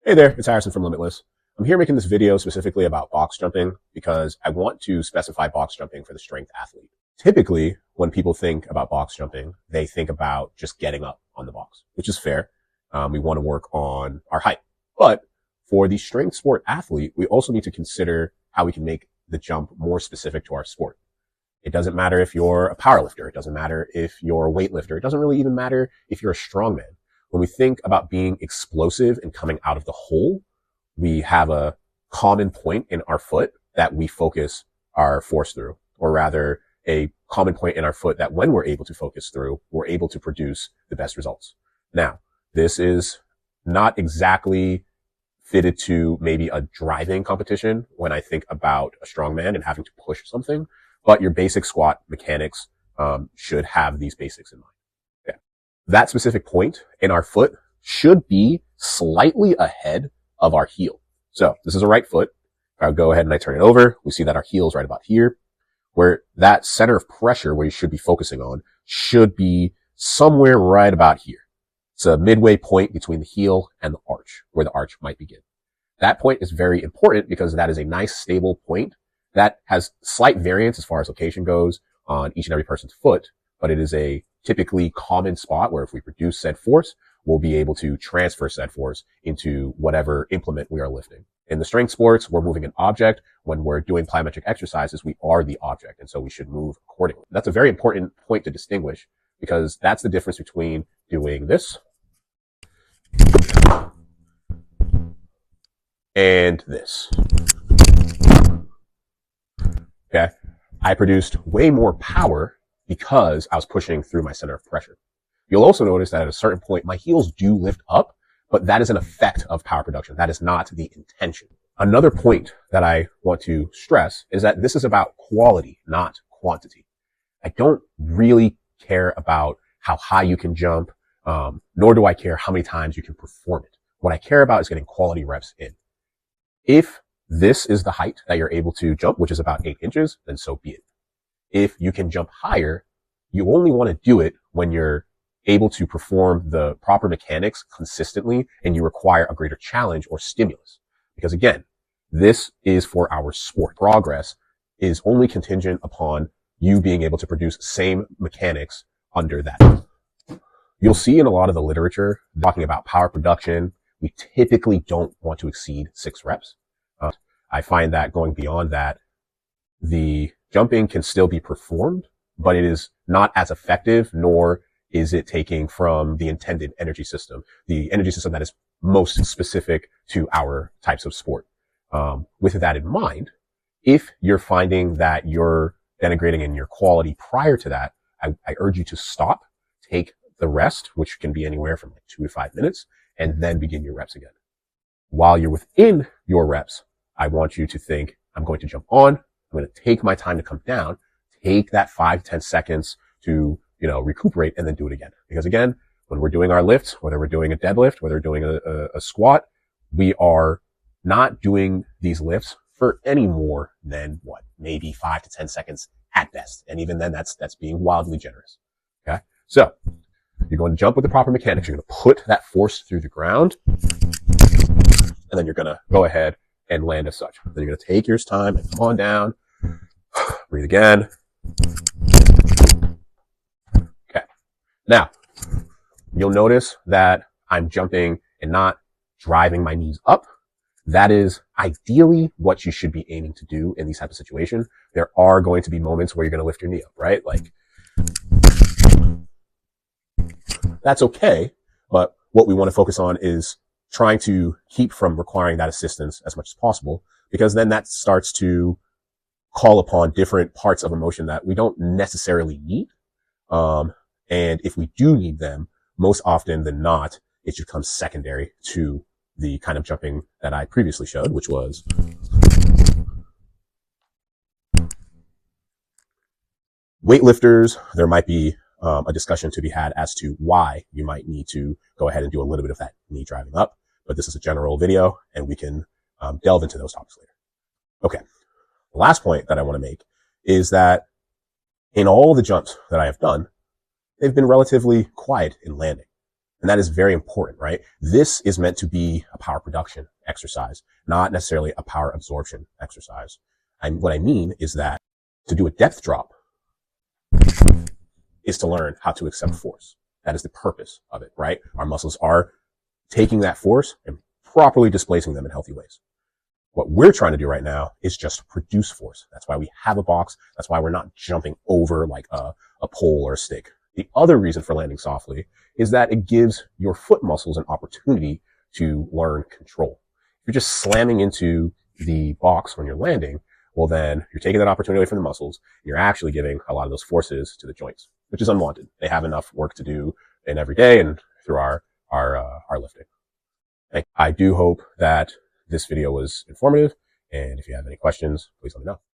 Hey there, it's Harrison from Limitless. I'm here making this video specifically about box jumping because I want to specify box jumping for the strength athlete. Typically, when people think about box jumping, they think about just getting up on the box, which is fair. We want to work on our height. But for the strength sport athlete, we also need to consider how we can make the jump more specific to our sport. It doesn't matter if you're a powerlifter. It doesn't matter if you're a weightlifter. It doesn't really even matter if you're a strongman. When we think about being explosive and coming out of the hole, we have a common point in our foot that we focus our force through, or rather a common point in our foot that when we're able to focus through, we're able to produce the best results. Now, this is not exactly fitted to maybe a driving competition when I think about a strongman and having to push something, but your basic squat mechanics should have these basics in mind. That specific point in our foot should be slightly ahead of our heel. So this is a right foot. If I go ahead and I turn it over, we see that our heel is right about here, where that center of pressure where you should be focusing on should be somewhere right about here. It's a midway point between the heel and the arch, where the arch might begin. That point is very important because that is a nice stable point that has slight variance as far as location goes on each and every person's foot, but it is a typically common spot where if we produce said force, we'll be able to transfer said force into whatever implement we are lifting. In the strength sports, we're moving an object. When we're doing plyometric exercises, we are the object, and so we should move accordingly. That's a very important point to distinguish because that's the difference between doing this and this. Okay. I produced way more power because I was pushing through my center of pressure. You'll also notice that at a certain point, my heels do lift up, but that is an effect of power production. That is not the intention. Another point that I want to stress is that this is about quality, not quantity. I don't really care about how high you can jump, nor do I care how many times you can perform it. What I care about is getting quality reps in. If this is the height that you're able to jump, which is about 8 inches, then so be it. If you can jump higher, you only want to do it when you're able to perform the proper mechanics consistently and you require a greater challenge or stimulus. Because again, this is for our sport. Progress is only contingent upon you being able to produce same mechanics under that. You'll see in a lot of the literature talking about power production, we typically don't want to exceed 6 reps. I find that going beyond that, the jumping can still be performed, but it is not as effective, nor is it taking from the intended energy system, the energy system that is most specific to our types of sport. With that in mind, if you're finding that you're denigrating in your quality prior to that, I urge you to stop, take the rest, which can be anywhere from like 2 to 5 minutes, and then begin your reps again. While you're within your reps, I want you to think, I'm going to jump on, I'm going to take my time to come down, take that 5-10 seconds to, recuperate and then do it again. Because again, when we're doing our lifts, whether we're doing a deadlift, whether we're doing a squat, we are not doing these lifts for any more than maybe 5 to 10 seconds at best. And even then that's being wildly generous. Okay. So you're going to jump with the proper mechanics. You're going to put that force through the ground and then you're going to go ahead and land as such. Then you're going to take your time and come on down. Breathe again. Okay. Now, you'll notice that I'm jumping and not driving my knees up. That is ideally what you should be aiming to do in these types of situations. There are going to be moments where you're going to lift your knee up, right? Like, that's okay. But what we want to focus on is trying to keep from requiring that assistance as much as possible, because then that starts to call upon different parts of emotion that we don't necessarily need. And if we do need them, most often than not, it should come secondary to the kind of jumping that I previously showed, which was weightlifters. There might be a discussion to be had as to why you might need to go ahead and do a little bit of that knee driving up, but this is a general video and we can delve into those topics later. Okay. The last point that I want to make is that in all the jumps that I have done, they've been relatively quiet in landing. And that is very important, right? This is meant to be a power production exercise, not necessarily a power absorption exercise. And what I mean is that to do a depth drop is to learn how to accept force. That is the purpose of it, right? Our muscles are taking that force and properly displacing them in healthy ways. What we're trying to do right now is just produce force. That's why we have a box. That's why we're not jumping over like a pole or a stick. The other reason for landing softly is that it gives your foot muscles an opportunity to learn control. If you're just slamming into the box when you're landing, well then you're taking that opportunity away from the muscles. And you're actually giving a lot of those forces to the joints, which is unwanted. They have enough work to do in every day and through our lifting. I do hope that this video was informative. And if you have any questions, please let me know.